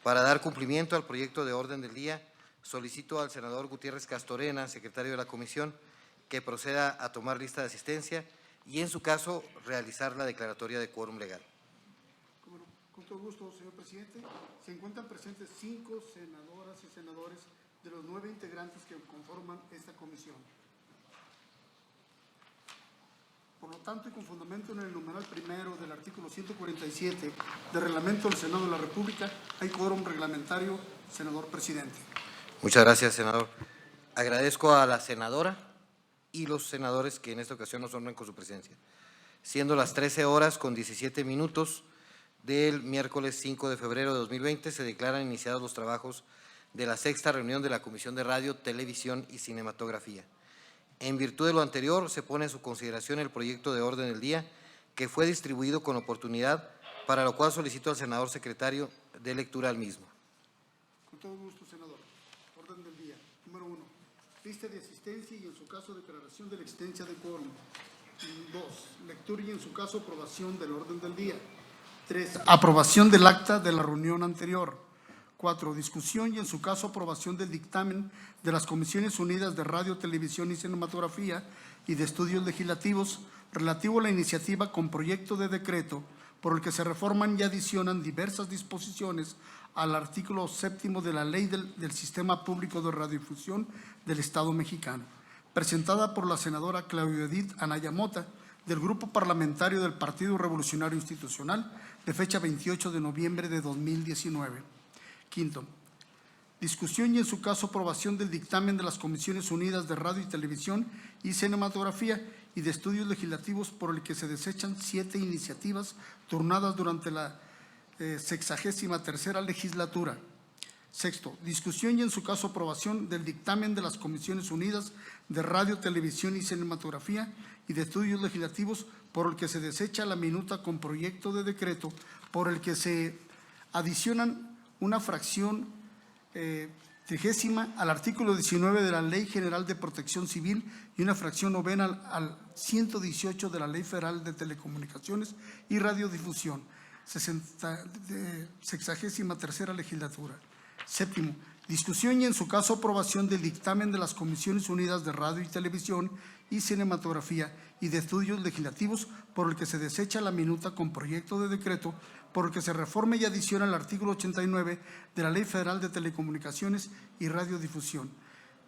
Para dar cumplimiento al proyecto de orden del día, solicito al senador Gutiérrez Castorena, secretario de la comisión, que proceda a tomar lista de asistencia y, en su caso, realizar la declaratoria de quórum legal. Con todo gusto, señor presidente. Se encuentran presentes 5 senadoras y senadores de los 9 integrantes que conforman esta comisión. Por lo tanto, y con fundamento en el numeral primero del artículo 147 del Reglamento del Senado de la República, hay quórum reglamentario, senador presidente. Muchas gracias, senador. Agradezco a la senadora y los senadores que en esta ocasión nos honran con su presencia. Siendo las 13:17 del miércoles 5 de febrero de 2020, se declaran iniciados los trabajos de la 6ª reunión de la Comisión de Radio, Televisión y Cinematografía. En virtud de lo anterior, se pone en su consideración el proyecto de orden del día, que fue distribuido con oportunidad, para lo cual solicito al senador secretario de lectura al mismo. Con todo gusto, senador. Orden del día. Número 1. Lista de asistencia y, en su caso, declaración de la existencia de quórum. 2. Lectura y, en su caso, aprobación del orden del día. 3. Aprobación del acta de la reunión anterior. 4. Discusión y, en su caso, aprobación del dictamen de las Comisiones Unidas de Radio, Televisión y Cinematografía y de Estudios Legislativos relativo a la iniciativa con proyecto de decreto por el que se reforman y adicionan diversas disposiciones al artículo 7º de la Ley del Sistema Público de Radiodifusión del Estado mexicano, presentada por la senadora Claudia Edith Anaya Mota, del Grupo Parlamentario del Partido Revolucionario Institucional, de fecha 28 de noviembre de 2019. Quinto, discusión y, en su caso, aprobación del dictamen de las Comisiones Unidas de Radio y Televisión y Cinematografía y de Estudios Legislativos por el que se desechan 7 iniciativas turnadas durante la 63ª legislatura. Sexto, discusión y, en su caso, aprobación del dictamen de las Comisiones Unidas de Radio, Televisión y Cinematografía y de Estudios Legislativos por el que se desecha la minuta con proyecto de decreto por el que se adicionan una fracción 30ª al artículo 19 de la Ley General de Protección Civil y una fracción 9ª al 118 de la Ley Federal de Telecomunicaciones y Radiodifusión, 63ª legislatura. Séptimo, discusión y, en su caso, aprobación del dictamen de las Comisiones Unidas de Radio y Televisión y Cinematografía y de Estudios Legislativos por el que se desecha la minuta con proyecto de decreto por el que se reforme y adiciona el artículo 89 de la Ley Federal de Telecomunicaciones y Radiodifusión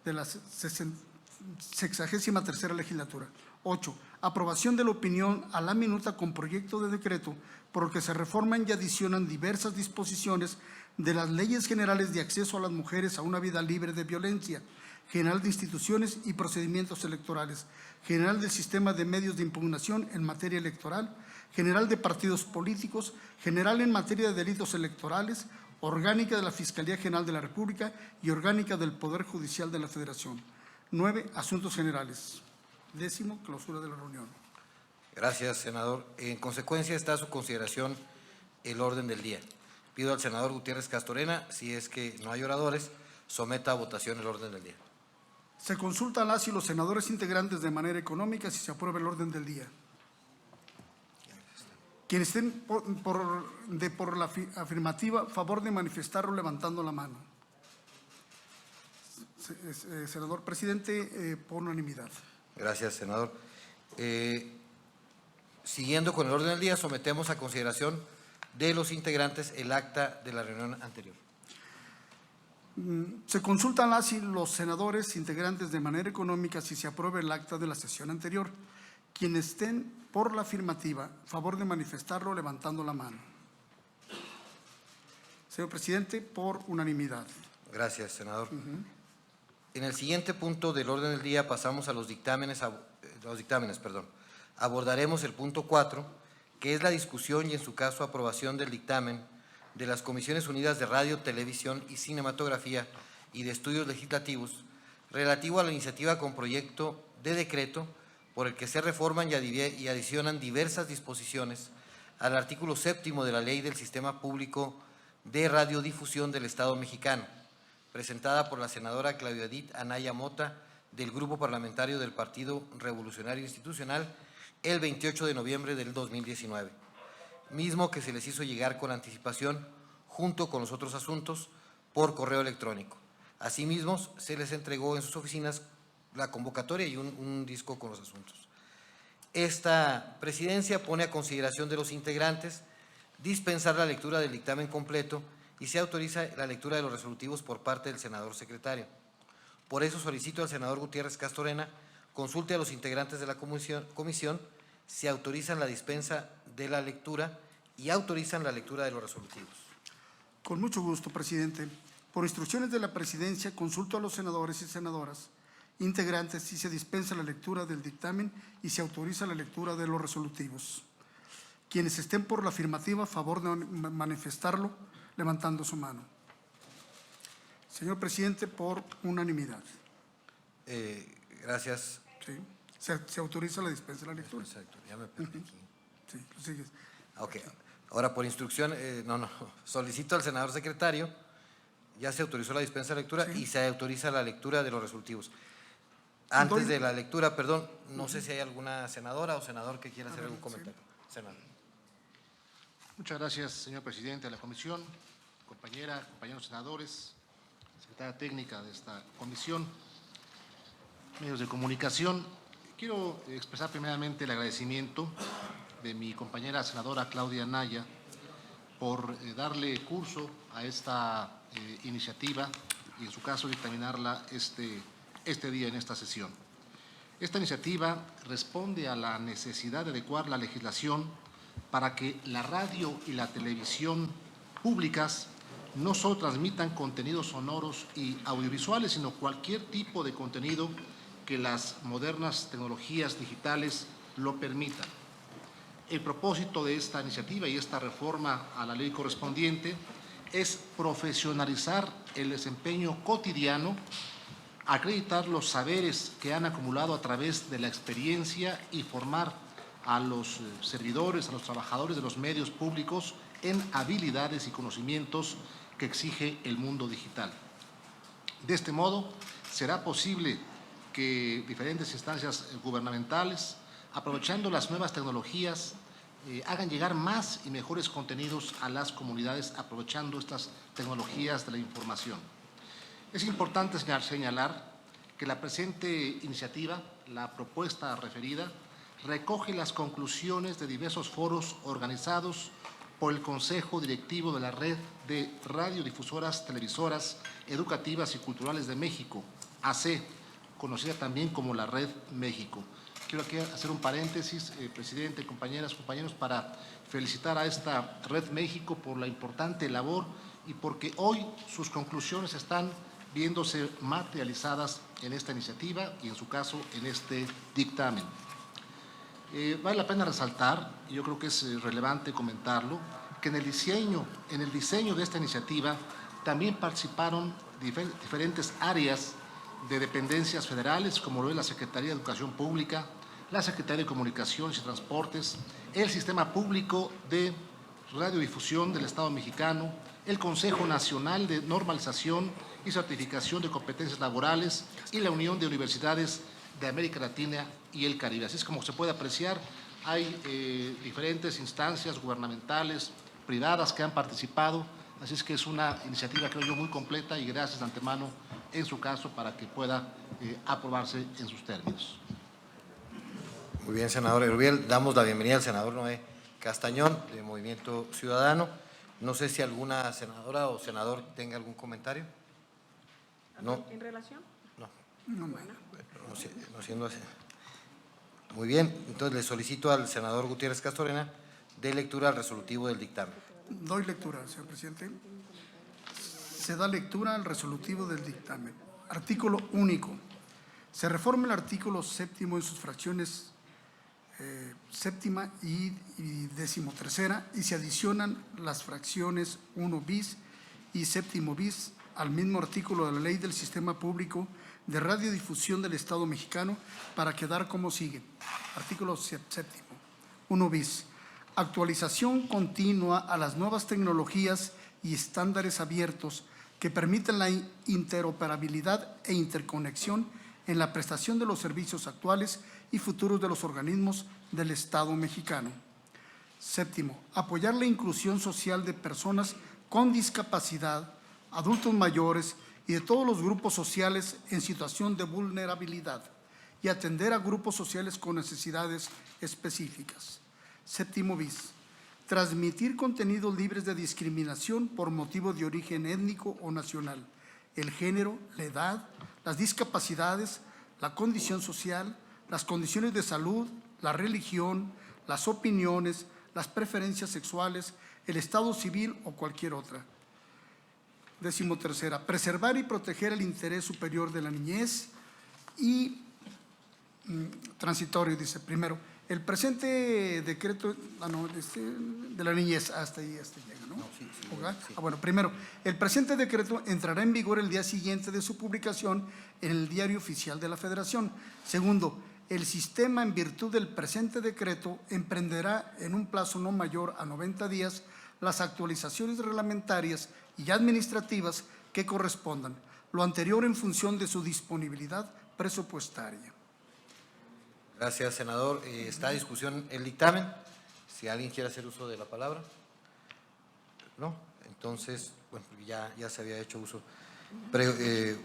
de la 63ª legislatura. 8. Aprobación de la opinión a la minuta con proyecto de decreto por el que se reforman y adicionan diversas disposiciones de las leyes generales de acceso a las mujeres a una vida libre de violencia, general de instituciones y procedimientos electorales, general del sistema de medios de impugnación en materia electoral, general de partidos políticos, general en materia de delitos electorales, orgánica de la Fiscalía General de la República y orgánica del Poder Judicial de la Federación. 9. Asuntos generales. 10º, clausura de la reunión. Gracias, senador. En consecuencia, está a su consideración el orden del día. Pido al senador Gutiérrez Castorena, si es que no hay oradores, someta a votación el orden del día. Se consultan las y los senadores integrantes de manera económica si se aprueba el orden del día. Quienes estén por la afirmativa, favor de manifestarlo levantando la mano. Senador presidente, por unanimidad. Gracias, senador. Siguiendo con el orden del día, sometemos a consideración de los integrantes el acta de la reunión anterior. Se consultan las y los senadores integrantes de manera económica si se aprueba el acta de la sesión anterior. Quienes estén por la afirmativa, favor de manifestarlo levantando la mano. Señor presidente, por unanimidad. Gracias, senador. En el siguiente punto del orden del día pasamos a los dictámenes. Abordaremos el punto 4, que es la discusión y, en su caso, aprobación del dictamen de las Comisiones Unidas de Radio, Televisión y Cinematografía y de Estudios Legislativos relativo a la iniciativa con proyecto de decreto por el que se reforman y adicionan diversas disposiciones al artículo 7º de la Ley del Sistema Público de Radiodifusión del Estado mexicano, presentada por la senadora Claudia Edith Anaya Mota, del Grupo Parlamentario del Partido Revolucionario Institucional, el 28 de noviembre del 2019, mismo que se les hizo llegar con anticipación junto con los otros asuntos, por correo electrónico. Asimismo, se les entregó en sus oficinas la convocatoria y un disco con los asuntos. Esta presidencia pone a consideración de los integrantes dispensar la lectura del dictamen completo y se autoriza la lectura de los resolutivos por parte del senador secretario. Por eso solicito al senador Gutiérrez Castorena consulte a los integrantes de la comisión si autorizan la dispensa de la lectura y autorizan la lectura de los resolutivos. Con mucho gusto, presidente. Por instrucciones de la presidencia, consulto a los senadores y senadoras integrantes si se dispensa la lectura del dictamen y se autoriza la lectura de los resolutivos. Quienes estén por la afirmativa, a favor de manifestarlo levantando su mano. Señor presidente, por unanimidad. Gracias. Sí. Se autoriza la dispensa de la lectura. Exacto, ya me perdí aquí. Sí, lo sigues. Ok. Ahora, por instrucción, solicito al senador secretario, ya se autorizó la dispensa de lectura y se autoriza la lectura de los resolutivos. Antes de la lectura, perdón, no sé si hay alguna senadora o senador que quiera hacer algún comentario. Senador. Muchas gracias, señor presidente de la comisión, compañeros senadores, secretaria técnica de esta comisión, medios de comunicación. Quiero expresar primeramente el agradecimiento de mi compañera senadora Claudia Anaya por darle curso a esta iniciativa y en su caso dictaminarla este día en esta sesión. Esta iniciativa responde a la necesidad de adecuar la legislación para que la radio y la televisión públicas no solo transmitan contenidos sonoros y audiovisuales, sino cualquier tipo de contenido que las modernas tecnologías digitales lo permitan. El propósito de esta iniciativa y esta reforma a la ley correspondiente es profesionalizar el desempeño cotidiano, acreditar los saberes que han acumulado a través de la experiencia y formar a los servidores, a los trabajadores de los medios públicos en habilidades y conocimientos que exige el mundo digital. De este modo, será posible que diferentes instancias gubernamentales, aprovechando las nuevas tecnologías, hagan llegar más y mejores contenidos a las comunidades, aprovechando estas tecnologías de la información. Es importante señalar que la presente iniciativa, la propuesta referida, recoge las conclusiones de diversos foros organizados por el Consejo Directivo de la Red de Radiodifusoras, Televisoras, Educativas y Culturales de México, AC, conocida también como la Red México. Quiero aquí hacer un paréntesis, presidente, compañeras, compañeros, para felicitar a esta Red México por la importante labor y porque hoy sus conclusiones están viéndose materializadas en esta iniciativa y en su caso en este dictamen. Vale la pena resaltar, y yo creo que es relevante comentarlo, que en el diseño de esta iniciativa también participaron diferentes áreas de dependencias federales, como lo es la Secretaría de Educación Pública, la Secretaría de Comunicaciones y Transportes, el Sistema Público de Radiodifusión del Estado Mexicano, el Consejo Nacional de Normalización y Certificación de Competencias Laborales y la Unión de Universidades de América Latina y el Caribe. Así es como se puede apreciar, hay diferentes instancias gubernamentales, privadas que han participado, así es que es una iniciativa, creo yo, muy completa y gracias de antemano en su caso para que pueda aprobarse en sus términos. Muy bien, senador Erubiel. Damos la bienvenida al senador Noé Castañón, de Movimiento Ciudadano. No sé si alguna senadora o senador tenga algún comentario. ¿No? ¿En relación? No. No, No siendo así. Muy bien, entonces le solicito al senador Gutiérrez Castorena de lectura al resolutivo del dictamen. doy lectura, señor presidente. Se da lectura al resolutivo del dictamen. Artículo único. Se reforma el artículo 7º en sus fracciones séptima y 13ª y se adicionan las fracciones 1 bis y 7º bis al mismo artículo de la Ley del Sistema Público de Radiodifusión del Estado Mexicano para quedar como sigue. Artículo 7º. 1 bis. Actualización continua a las nuevas tecnologías y estándares abiertos que permiten la interoperabilidad e interconexión en la prestación de los servicios actuales y futuros de los organismos del Estado mexicano. 7º, apoyar la inclusión social de personas con discapacidad, adultos mayores y de todos los grupos sociales en situación de vulnerabilidad y atender a grupos sociales con necesidades específicas. Séptimo bis, transmitir contenidos libres de discriminación por motivo de origen étnico o nacional, el género, la edad, las discapacidades, la condición social, las condiciones de salud, la religión, las opiniones, las preferencias sexuales, el estado civil o cualquier otra. 13ª, preservar y proteger el interés superior de la niñez y transitorio, dice, primero, el presente decreto de la niñez, hasta ahí llega, ¿no? Sí. Bueno, primero, el presente decreto entrará en vigor el día siguiente de su publicación en el Diario Oficial de la Federación. Segundo, el sistema, en virtud del presente decreto, emprenderá en un plazo no mayor a 90 días las actualizaciones reglamentarias y administrativas que correspondan, lo anterior en función de su disponibilidad presupuestaria. Gracias, senador. Está a discusión el dictamen. Si alguien quiere hacer uso de la palabra. No, entonces, bueno, ya se había hecho uso.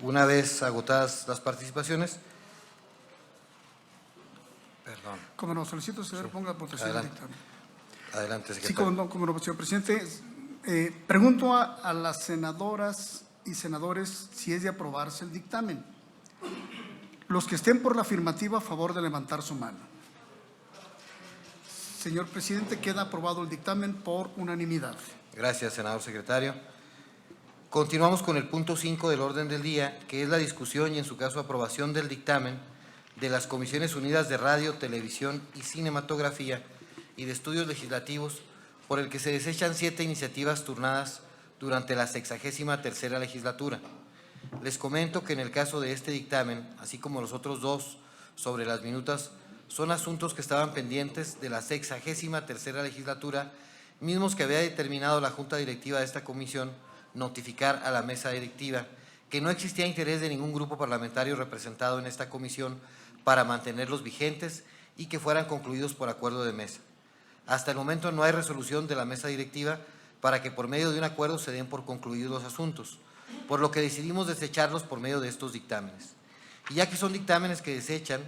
Una vez agotadas las participaciones. Perdón. Como no, solicito, señor, ponga a votación el dictamen. Adelante, Sí, secretario. como no, señor presidente. Pregunto a las senadoras y senadores si es de aprobarse el dictamen. Los que estén por la afirmativa, a favor de levantar su mano. Señor presidente, queda aprobado el dictamen por unanimidad. Gracias, senador secretario. Continuamos con el punto 5 del orden del día, que es la discusión y, en su caso, aprobación del dictamen de las Comisiones Unidas de Radio, Televisión y Cinematografía y de Estudios Legislativos, por el que se desechan 7 iniciativas turnadas durante la 63ª legislatura. Les comento que en el caso de este dictamen, así como los otros 2 sobre las minutas, son asuntos que estaban pendientes de la 63ª legislatura, mismos que había determinado la Junta Directiva de esta comisión notificar a la mesa directiva que no existía interés de ningún grupo parlamentario representado en esta comisión para mantenerlos vigentes y que fueran concluidos por acuerdo de mesa. Hasta el momento no hay resolución de la mesa directiva para que por medio de un acuerdo se den por concluidos los asuntos, por lo que decidimos desecharlos por medio de estos dictámenes. Y ya que son dictámenes que desechan,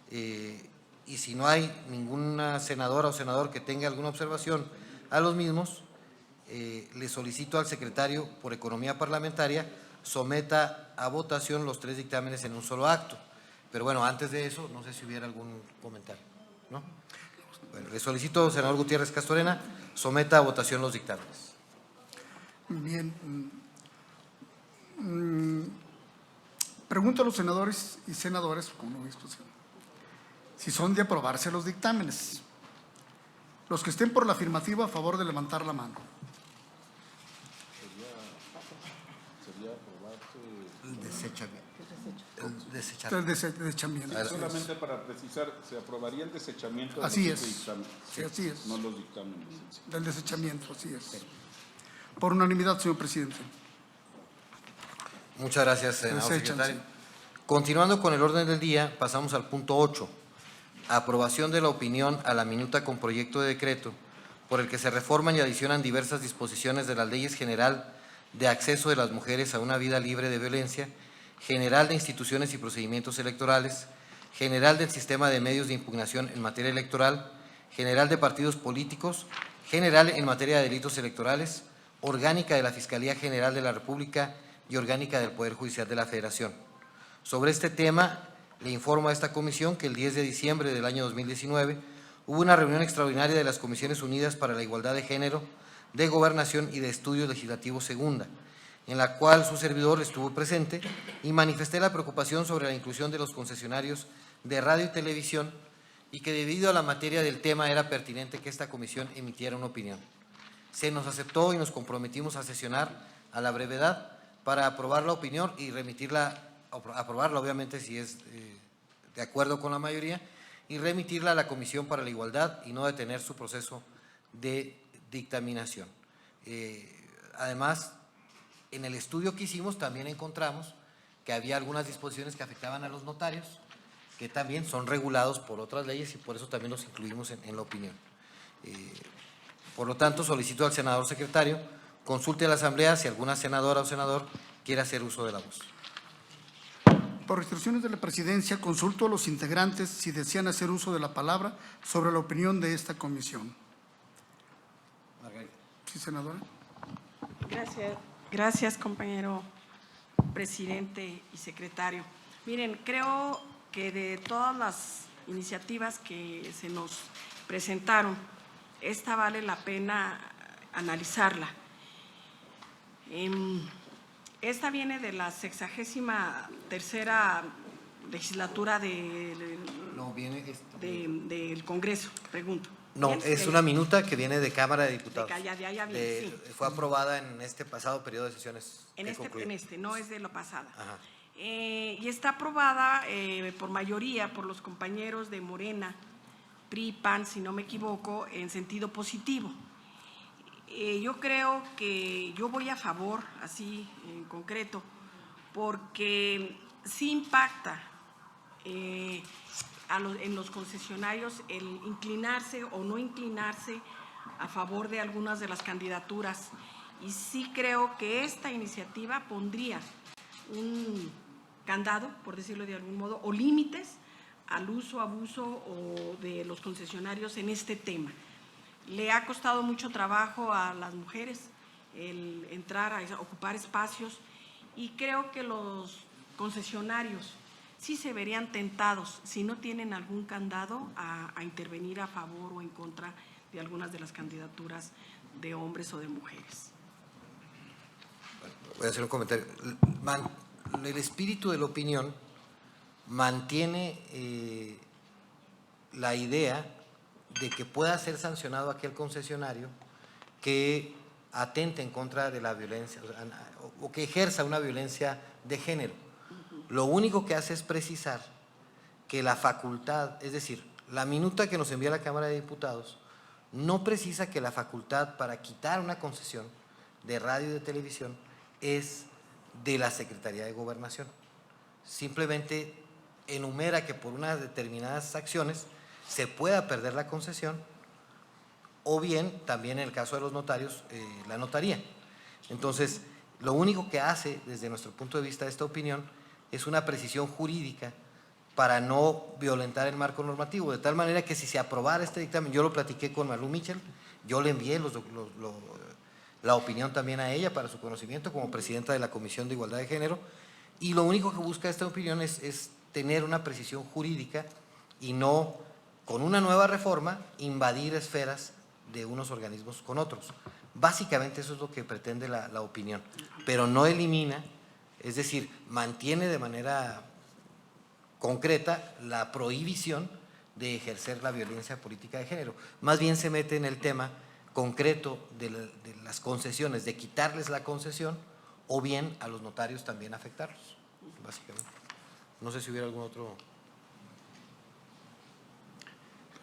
y si no hay ninguna senadora o senador que tenga alguna observación a los mismos, le solicito al secretario por Economía Parlamentaria someta a votación los 3 dictámenes en un solo acto. Pero bueno, antes de eso, no sé si hubiera algún comentario, ¿no? Bueno, le solicito, senador Gutiérrez Castorena, someta a votación los dictámenes. Bien. Pregunto a los senadores y senadoras, como no, si son de aprobarse los dictámenes. Los que estén por la afirmativa, a favor de levantar la mano. Sería aprobarse El desechamiento. El desechamiento. solamente para precisar, se aprobaría el desechamiento de Así los es. dictámenes, Sí, así es. no los dictámenes. Del desechamiento, así es. Por unanimidad, señor presidente. Muchas gracias, senador Desechan, secretario. sí. Continuando con el orden del día, pasamos al punto 8, aprobación de la opinión a la minuta con proyecto de decreto por el que se reforman y adicionan diversas disposiciones de las leyes general de acceso de las mujeres a una vida libre de violencia, general de instituciones y procedimientos electorales, general del sistema de medios de impugnación en materia electoral, general de partidos políticos, general en materia de delitos electorales, orgánica de la Fiscalía General de la República y orgánica del Poder Judicial de la Federación. Sobre este tema, le informo a esta comisión que el 10 de diciembre del año 2019 hubo una reunión extraordinaria de las Comisiones Unidas para la Igualdad de Género, de Gobernación y de Estudios Legislativos Segunda, en la cual su servidor estuvo presente y manifesté la preocupación sobre la inclusión de los concesionarios de radio y televisión y que debido a la materia del tema era pertinente que esta comisión emitiera una opinión. Se nos aceptó y nos comprometimos a sesionar a la brevedad para aprobar la opinión y remitirla, aprobarla obviamente si es de acuerdo con la mayoría, y remitirla a la Comisión para la Igualdad y no detener su proceso de dictaminación. Además, en el estudio que hicimos también encontramos que había algunas disposiciones que afectaban a los notarios, que también son regulados por otras leyes y por eso también los incluimos en la opinión. Por lo tanto, solicito al senador secretario Consulte a la Asamblea si alguna senadora o senador quiere hacer uso de la voz. Por instrucciones de la Presidencia, consulto a los integrantes si desean hacer uso de la palabra sobre la opinión de esta comisión. Margarita. Sí, senadora. Gracias, compañero presidente y secretario. Miren, creo que de todas las iniciativas que se nos presentaron, esta vale la pena analizarla. Esta viene de la 63ª legislatura No, viene… del Congreso, pregunto. No, ¿Bien? es una minuta que viene de Cámara de Diputados. Sí. Fue aprobada en este pasado periodo de sesiones. En este, no es de lo pasado. Ajá. Y está aprobada por mayoría por los compañeros de Morena, PRI, PAN, si no me equivoco, en sentido positivo. Yo creo que yo voy a favor, así en concreto, porque sí impacta en los concesionarios el inclinarse o no inclinarse a favor de algunas de las candidaturas. Y sí creo que esta iniciativa pondría un candado, por decirlo de algún modo, o límites al uso, abuso de los concesionarios en este tema. Le ha costado mucho trabajo a las mujeres el entrar a ocupar espacios y creo que los concesionarios sí se verían tentados, si no tienen algún candado, a intervenir a favor o en contra de algunas de las candidaturas de hombres o de mujeres. Voy a hacer un comentario. El espíritu de la opinión mantiene la idea de que pueda ser sancionado aquel concesionario que atente en contra de la violencia o que ejerza una violencia de género. Lo único que hace es precisar que la facultad, es decir, la minuta que nos envía la Cámara de Diputados, no precisa que la facultad para quitar una concesión de radio y de televisión es de la Secretaría de Gobernación. Simplemente enumera que por unas determinadas acciones se pueda perder la concesión o bien, también en el caso de los notarios, la notaría. Entonces, lo único que hace, desde nuestro punto de vista, esta opinión, es una precisión jurídica para no violentar el marco normativo, de tal manera que si se aprobara este dictamen, yo lo platiqué con Malú Mitchell, yo le envié la opinión también a ella para su conocimiento como presidenta de la Comisión de Igualdad de Género, y lo único que busca esta opinión es tener una precisión jurídica y no, con una nueva reforma, invadir esferas de unos organismos con otros. Básicamente eso es lo que pretende la opinión, pero no elimina, es decir, mantiene de manera concreta la prohibición de ejercer la violencia política de género. Más bien se mete en el tema concreto de las concesiones, de quitarles la concesión o bien a los notarios también afectarlos, básicamente. No sé si hubiera algún otro…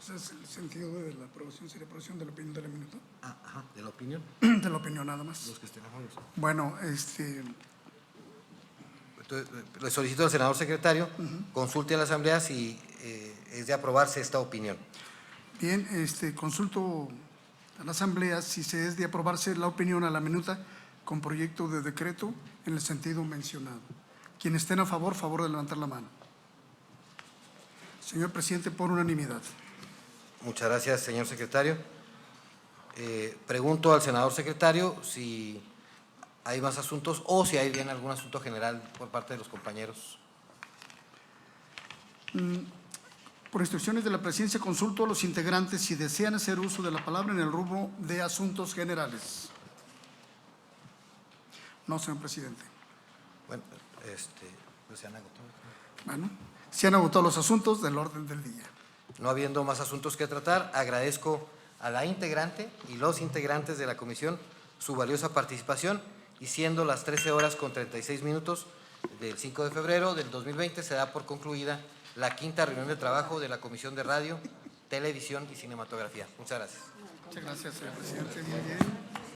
Ese es el sentido de la aprobación, sería aprobación de la opinión de la minuta. Ajá, de la opinión. De la opinión nada más. Los que estén a favor. Bueno, Entonces, le solicito al senador secretario, consulte a la Asamblea si es de aprobarse esta opinión. bien, consulto a la Asamblea si se es de aprobarse la opinión a la minuta con proyecto de decreto en el sentido mencionado. Quienes estén a favor, favor de levantar la mano. Señor presidente, por unanimidad. Muchas gracias, señor secretario. Pregunto al senador secretario si hay más asuntos o si hay bien algún asunto general por parte de los compañeros. Por instrucciones de la Presidencia, consulto a los integrantes si desean hacer uso de la palabra en el rubro de asuntos generales. No, señor presidente. Bueno, pues se han agotado. Bueno, se han agotado los asuntos del orden del día. No habiendo más asuntos que tratar, agradezco a la integrante y los integrantes de la comisión su valiosa participación y siendo las 13:36 del 5 de febrero del 2020 se da por concluida la 5ª reunión de trabajo de la Comisión de Radio, Televisión y Cinematografía. Muchas gracias. Muchas gracias, señor presidente. Bien, bien.